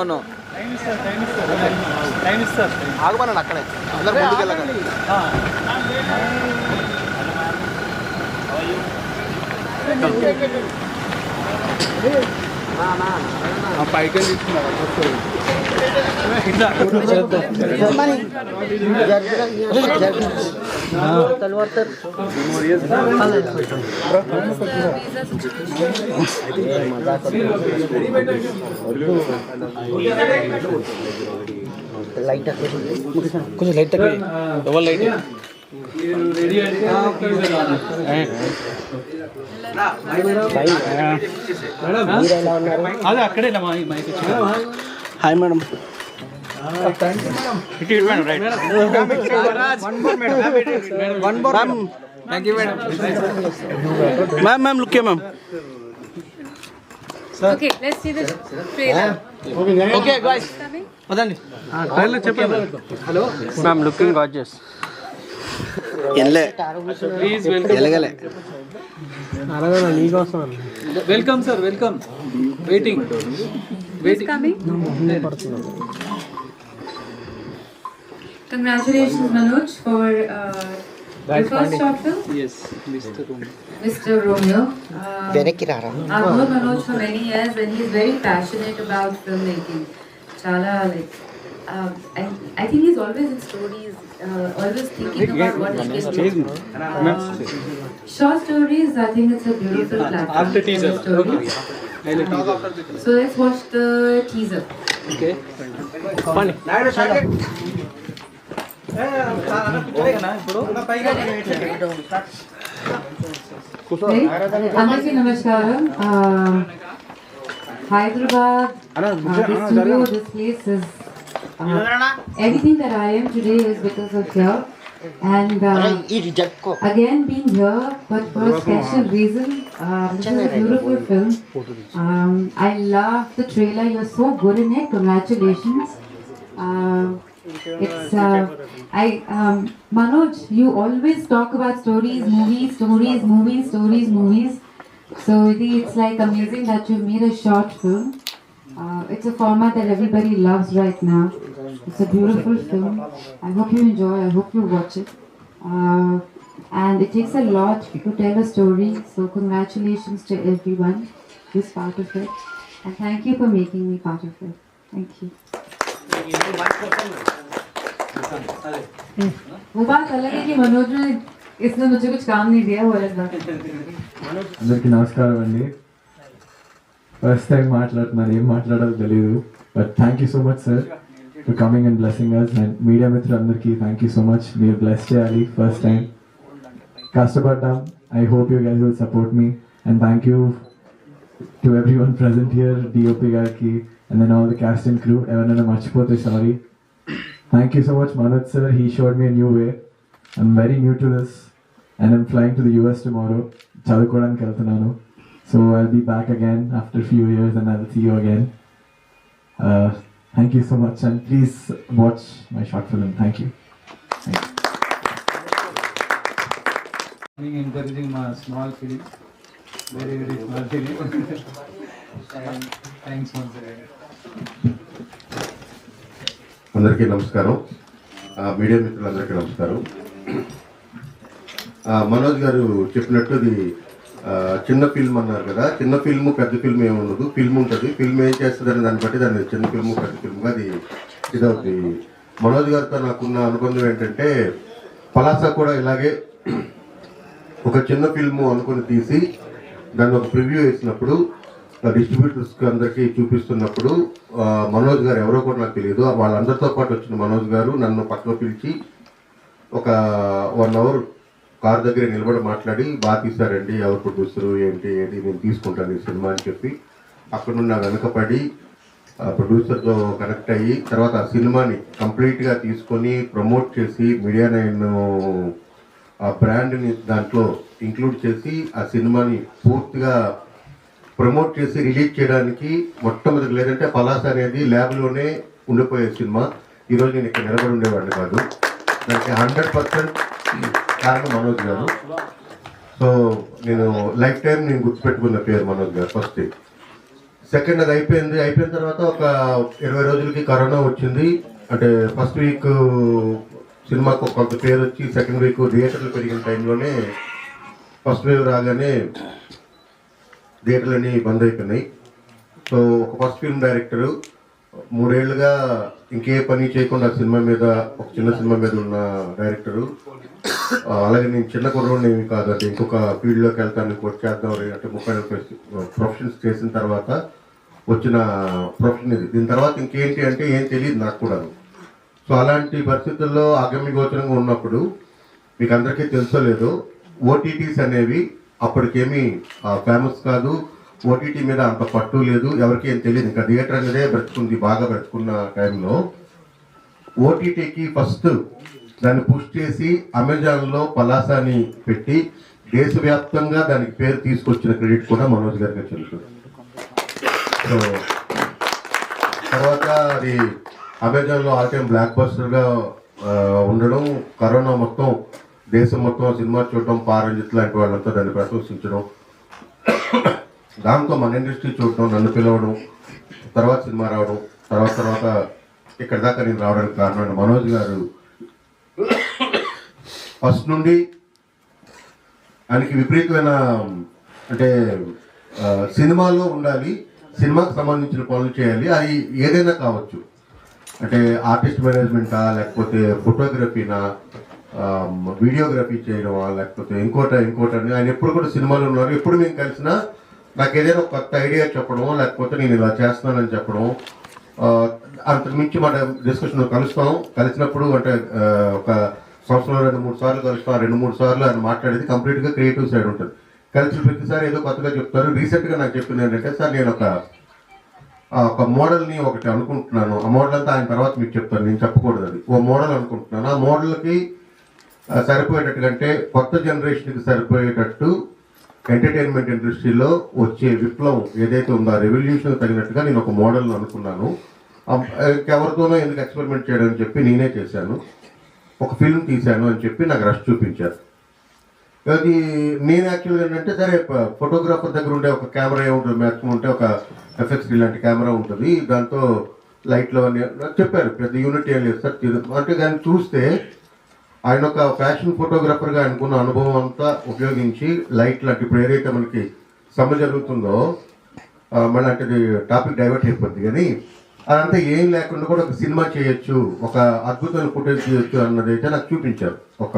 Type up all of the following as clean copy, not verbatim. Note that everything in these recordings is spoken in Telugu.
నో ఆగమనండి అక్కడే అందరు ముందుకు వెళ్ళకండి. పైకి తీసుకున్నారు కొంచెం లైట్ డబల్ లైట్ అదే అక్కడే hi madam. Ma'am ma'am look ma'am. Okay, let's see the trailer. Okay guys, పదండి ట్రైలర్ చెప్పండి. Hello ma'am, looking gorgeous. ఎల్లే ప్లీజ్ ఎలగలే అరగనా నీకోసం. Welcome sir, welcome. Waiting Coming. Congratulations, Manoj, for your first short film. yes Mr. Romeo. I've known Manoj for many years, and he's very passionate about filmmaking. Chala I think he's always in stories, always thinking about what he can do. Short stories, I think it's a beautiful platform. After teaser, okay. So let's watch the teaser. Okay. Funny. అందరికీ నమస్కారం. Hyderabad, this studio, this place is everything that I am today is because of here. And again being here, but for a special reason. This is a beautiful film. I love the trailer. You're so good in it. Congratulations. It's Manoj, you always talk about stories, movies. So it's like amazing that you made a short film. It's a format that everybody loves right now. It's a beautiful film. I hope you enjoy. I hope you watch it. And it takes a lot to tell a story. So congratulations to everyone who's part of it. And thank you for making me part of it. Thank you. वो बात अलग है कि मनोज ने इसने मुझे कुछ काम नहीं दिया, वो अलग बात है. అందరికీ నమస్కారం అండి. ఫస్ట్ టైం మాట్లాడుతున్నాను, ఏం మాట్లాడాలో తెలియదు. But thank you so much sir for coming and blessing us. And media మిత్రులందరికీ థ్యాంక్ యూ సో మచ్. మీరు బ్లెస్ చేయాలి. ఫస్ట్ టైం కష్టపడ్డాం. I hope you guys will support me. And thank you to everyone present here, DOP గారికి, and then all the cast and crew. Everyone marchipothe sorry. Thank you so much Manoj sir, he showed me a new way. I'm very new to this and I'm flying to the US tomorrow. Chadukodaniki veltunanu, so I'll be back again after a few years and I'll see you again. Thank you so much and please watch my short film. Thank you. Being encouraging my small film, very small film. And thanks once again. అందరికీ నమస్కారం. మీడియా మిత్రులందరికీ నమస్కారం. మనోజ్ గారు చెప్పినట్టు ఇది చిన్న ఫిల్మ్ అన్నారు కదా. చిన్న ఫిల్మ్ పెద్ద ఫిల్మ్ ఏమి ఉండదు. ఫిల్మ్ ఉంటుంది. ఫిల్మ్ ఏం చేస్తుందని దాన్ని బట్టి దాన్ని చిన్న ఫిల్మ్ పెద్ద ఫిల్మ్గా అది ఇదవుతుంది. మనోజ్ గారితో నాకున్న అనుబంధం ఏంటంటే, పలాసా కూడా ఇలాగే ఒక చిన్న ఫిల్మ్ అనుకుని తీసి దాన్ని ఒక ప్రివ్యూ వేసినప్పుడు డిస్ట్రిబ్యూటర్స్కి అందరికీ చూపిస్తున్నప్పుడు మనోజ్ గారు ఎవరో కూడా నాకు తెలియదు. వాళ్ళందరితో పాటు వచ్చిన మనోజ్ గారు నన్ను పక్కన పిలిచి ఒక 1 అవర్ కార్ దగ్గర నిలబడి మాట్లాడి, బాగా తీశారండి, ఎవరు ప్రొడ్యూసరు ఏంటి ఏది నేను తీసుకుంటాను ఈ సినిమా అని చెప్పి అక్కడ నుండి నా వెనకపడి ప్రొడ్యూసర్తో కనెక్ట్ అయ్యి తర్వాత ఆ సినిమాని కంప్లీట్గా తీసుకొని ప్రమోట్ చేసి మీడియా 9 ఆ బ్రాండ్ని దాంట్లో ఇంక్లూడ్ చేసి ఆ సినిమాని పూర్తిగా ప్రమోట్ చేసి రిలీజ్ చేయడానికి మొట్టమొదటి, లేదంటే పలాస అనేది ల్యాబ్లోనే ఉండిపోయే సినిమా. ఈరోజు నేను ఇక్కడ నిలబడి ఉండేవాడిని కాదు. దానికి 100% కారణం మనోజ్ గారు. సో నేను లైఫ్ టైం నేను గుర్తుపెట్టుకున్న పేరు మనోజ్ గారు ఫస్ట్. సెకండ్ అది అయిపోయిన తర్వాత ఒక 20 రోజులకి కరోనా వచ్చింది. అంటే ఫస్ట్ వీక్ సినిమాకు కొంత పేరు వచ్చి సెకండ్ వీక్ థియేటర్లు పెరిగిన టైంలోనే ఫస్ట్ వేవ్ రాగానే థియేటర్లన్నీ బంద్ అయిపోయినాయి. సో ఒక ఫస్ట్ ఫిల్మ్ డైరెక్టరు 3 ఏళ్ళుగా ఇంకే పని చేయకుండా సినిమా మీద, ఒక చిన్న సినిమా మీద ఉన్న డైరెక్టరు. అలాగే నేను చిన్న కుర్రోడిని ఏమి కాదు, అంటే ఇంకొక ఫీల్డ్లోకి వెళ్తాను, ఇంకోటి చేద్దాం అంటే 30 ప్రొఫెషన్స్ చేసిన తర్వాత వచ్చిన ప్రొఫెషన్ ఇది. దీని తర్వాత ఇంకేంటి అంటే ఏం తెలియదు నాకు కూడా. సో అలాంటి పరిస్థితుల్లో అగమ్యగోచరంగా ఉన్నప్పుడు మీకు అందరికీ తెలుసో లేదో ఓటీటీస్ అనేవి అప్పటికేమీ ఫేమస్ కాదు, ఓటీటీ మీద అంత పట్టు లేదు, ఎవరికి ఏం తెలియదు. ఇంకా థియేటర్ అనేదే బ్రతుకుంది, బాగా బ్రతుకున్న టైంలో ఓటీటీకి ఫస్ట్ దాన్ని పుష్ చేసి అమెజాన్లో పలాసాని పెట్టి దేశవ్యాప్తంగా దానికి పేరు తీసుకొచ్చిన క్రెడిట్ కూడా మనోజ్ గారికి చెల్లుతుంది. సో తర్వాత అది అమెజాన్లో ఆల్ టైమ్ బ్లాక్ బస్టర్గా ఉండడం, కరోనా మొత్తం దేశం మొత్తం సినిమా చూడడం, పారంజిత్ లాంటి వాళ్ళంతా దాన్ని ప్రశంసించడం, దాంతో మన ఇండస్ట్రీ చూడటం, నన్ను పిలవడం, తర్వాత సినిమా రావడం, తర్వాత ఇక్కడ దాకా నేను రావడానికి కారణం మనోజ్ గారు ఫస్ట్ నుండి ఆయనకి విపరీతమైన అంటే సినిమాలో ఉండాలి, సినిమాకి సంబంధించిన పనులు చేయాలి, అది ఏదైనా కావచ్చు. అంటే ఆర్టిస్ట్ మేనేజ్మెంటా, లేకపోతే ఫోటోగ్రఫీనా, వీడియోగ్రఫీ చేయడమా, లేకపోతే ఇంకోటని ఆయన ఎప్పుడు కూడా సినిమాలో ఉన్నారు. ఎప్పుడు మేము కలిసినా నాకు ఏదైనా ఒక కొత్త ఐడియా చెప్పడం, లేకపోతే నేను ఇలా చేస్తున్నానని చెప్పడం, అంతకు మించి మన డిస్కషన్ కలిసినప్పుడు అంటే ఒక సంవత్సరంలో 2-3 సార్లు కలుస్తాం. 2-3 సార్లు ఆయన మాట్లాడేది కంప్లీట్గా క్రియేటివ్ సైడ్ ఉంటుంది. కలిసి ప్రతిసారి ఏదో కొత్తగా చెప్తారు. రీసెంట్గా నాకు చెప్పింది ఏంటంటే, సార్ నేను ఒక మోడల్ని ఒకటి అనుకుంటున్నాను, ఆ మోడల్ అంతా ఆయన తర్వాత మీకు చెప్తాను, నేను చెప్పకూడదు, అది ఓ మోడల్ అనుకుంటున్నాను. ఆ మోడల్కి సరిపోయేటట్టుగా అంటే కొత్త జనరేషన్కి సరిపోయేటట్టు ఎంటర్టైన్మెంట్ ఇండస్ట్రీలో వచ్చే విప్లవం ఏదైతే ఉందో ఆ రెవల్యూషన్ తగినట్టుగా నేను ఒక మోడల్ని అనుకున్నాను. ఎవరితోనో ఎందుకు ఎక్స్పెరిమెంట్ చేయడం అని చెప్పి నేనే చేశాను, ఒక ఫిల్మ్ తీశాను అని చెప్పి నాకు రష్ చూపించారు. అది నేను యాక్చువల్గా ఏంటంటే, సరే ఫోటోగ్రాఫర్ దగ్గర ఉండే ఒక కెమెరా ఏముంటుంది, మ్యాక్సిమం ఉంటే ఒక FX3 లాంటి కెమెరా ఉంటుంది, దాంతో లైట్లు అని చెప్పారు, పెద్ద యూనిట్ ఏం లేదు సార్ అంటే. దాన్ని చూస్తే ఆయన ఒక ఫ్యాషన్ ఫోటోగ్రాఫర్గా అనుకున్న అనుభవం అంతా ఉపయోగించి లైట్ లాంటి, ఇప్పుడు ఏదైతే మనకి సమ్మె జరుగుతుందో మళ్ళీ అంటే టాపిక్ డైవర్ట్ అయిపోద్ది, కానీ అదంతా ఏం లేకుండా కూడా ఒక సినిమా చేయొచ్చు, ఒక అద్భుతమైన ఫుటేజ్ చేయొచ్చు అన్నది అయితే నాకు చూపించారు. ఒక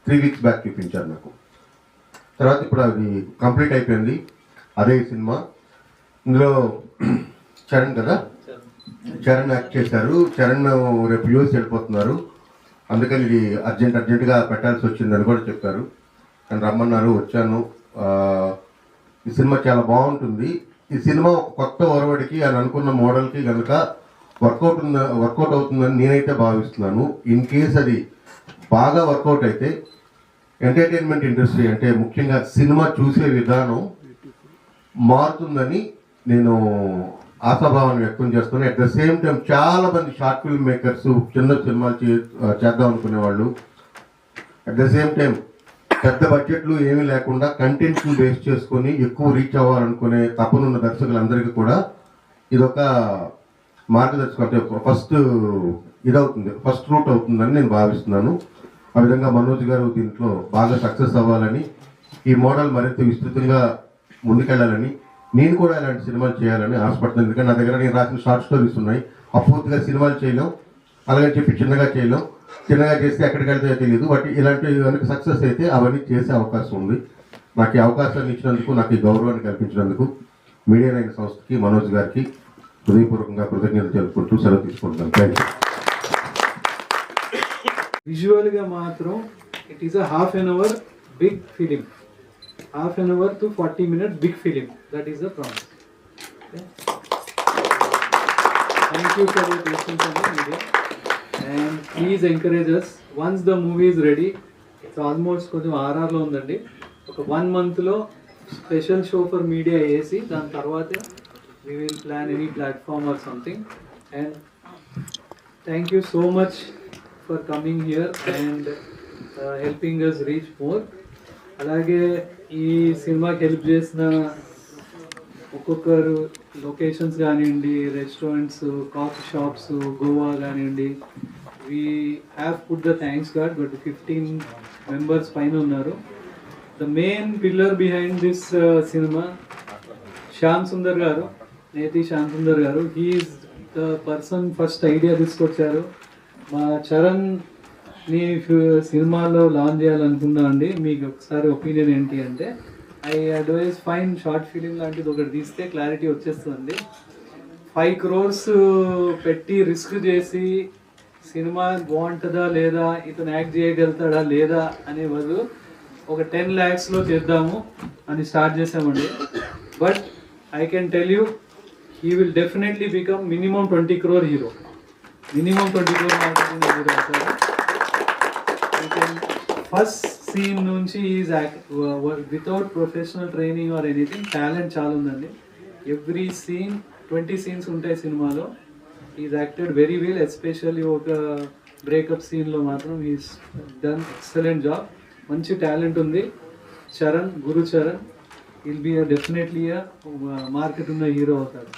3 వీక్స్ బ్యాక్ చూపించారు నాకు. తర్వాత ఇప్పుడు అది కంప్లీట్ అయిపోయింది, అదే సినిమా. ఇందులో చరణ్ కదా, చరణ్ యాక్ట్ చేశారు. చరణ్ రేపు యూఎస్ వెళ్ళిపోతున్నారు, అందుకని ఇది అర్జెంటుగా పెట్టాల్సి వచ్చిందని కూడా చెప్పారు. అని రమ్మన్నారు, వచ్చాను. ఈ సినిమా చాలా బాగుంటుంది. ఈ సినిమా ఒక కొత్త ఒరవడికి అని అనుకున్న మోడల్కి కనుక వర్కౌట్ అవుతుందని నేనైతే భావిస్తున్నాను. ఇన్ కేస్ అది బాగా వర్కౌట్ అయితే ఎంటర్టైన్మెంట్ ఇండస్ట్రీ అంటే ముఖ్యంగా సినిమా చూసే విధానం మారుతుందని నేను ఆశాభావాన్ని వ్యక్తం చేస్తున్నాను. అట్ ద సేమ్ టైం చాలా మంది షార్ట్ ఫిల్మ్ మేకర్స్ చిన్న సినిమాలు చేద్దాం అనుకునే వాళ్ళు, అట్ ద సేమ్ టైం పెద్ద బడ్జెట్లు ఏమీ లేకుండా కంటెంట్ని బేస్ చేసుకొని ఎక్కువ రీచ్ అవ్వాలనుకునే తపనున్న దర్శకులందరికీ కూడా ఇదొక మార్గదర్శకం, అంటే ఫస్ట్ రూట్ అవుతుందని నేను భావిస్తున్నాను. ఆ విధంగా మనోజ్ గారు దీంట్లో బాగా సక్సెస్ అవ్వాలని, ఈ మోడల్ మరింత విస్తృతంగా ముందుకెళ్ళాలని, నేను కూడా ఇలాంటి సినిమాలు చేయాలని ఆశపడుతున్నాను. ఎందుకంటే నా దగ్గర నేను రాసిన షార్ట్ స్టోరీస్ ఉన్నాయి. అపూర్తిగా సినిమాలు చేయలేం, అలాగని చెప్పి చిన్నగా చేయలేం. చిన్నగా చేస్తే ఎక్కడికి వెళ్తాయో తెలియదు. బట్ ఇలాంటి కనుక సక్సెస్ అయితే అవన్నీ చేసే అవకాశం ఉంది. నాకు ఈ అవకాశాన్ని ఇచ్చినందుకు, నాకు ఈ గౌరవాన్ని కల్పించినందుకు మీడియా 9 సంస్థకి, మనోజ్ గారికి హృదయపూర్వకంగా కృతజ్ఞతలు తెలుపుకుంటూ సెలవు తీసుకుంటున్నాను. Thank you. విజువల్గా మాత్రం it is a half an hour big film, half an hour to 40 minutes big film. That is the promise. Thank you for your patience on the media, and please encourage us. Once the movie is ready, it's almost కొంచెం RRలో ఉందండి, ఒక 1 monthలో స్పెషల్ షో ఫర్ మీడియా వేసి దాని తర్వాత we will plan any platform or something. And thank you so much for coming here and helping us reach more. అలాగే ఈ సినిమాకి హెల్ప్ చేసిన ఒక్కొక్కరు లొకేషన్స్ కానివ్వండి, రెస్టారెంట్స్, కాఫీ షాప్స్, గోవా కానివ్వండి, we have put the thanks God. But 15 members పైన ఉన్నారు. The main pillar behind this cinema Shyam Sundar గారు, నేతి శ్యామ్ సుందర్ గారు. He's the person first idea తీసుకొచ్చారు. మా చరణ్ని సినిమాలో లాంచ్ చేయాలనుకున్నా అండి, మీకు ఒకసారి ఒపీనియన్ ఏంటి అంటే, I advise fine short film లాంటిది ఒకటి తీస్తే క్లారిటీ వచ్చేస్తుంది. 5 crores పెట్టి రిస్క్ చేసి సినిమా బాగుంటుందా లేదా, ఇతను యాక్ట్ చేయగలుగుతాడా లేదా అనే బదులు ఒక 10 lakhsలో చేద్దాము అని స్టార్ట్ చేసామండి. But I can tell you, he will definitely become minimum 20 crore hero. Minimum 20 crore marketing hero అవుతాడు. ఫస్ట్ సీన్ నుంచి is without professional training or anything, talent చాలా ఉందండి. ఎవ్రీ సీన్ 20 scenes ఉంటాయి సినిమాలో. Is acted very well, especially ఒక బ్రేకప్ సీన్లో మాత్రం ఈజ్ డన్ ఎక్సలెంట్ జాబ్. మంచి టాలెంట్ ఉంది. Charan, Guru Charan will be definitely market ఉన్న హీరో అవుతాడు.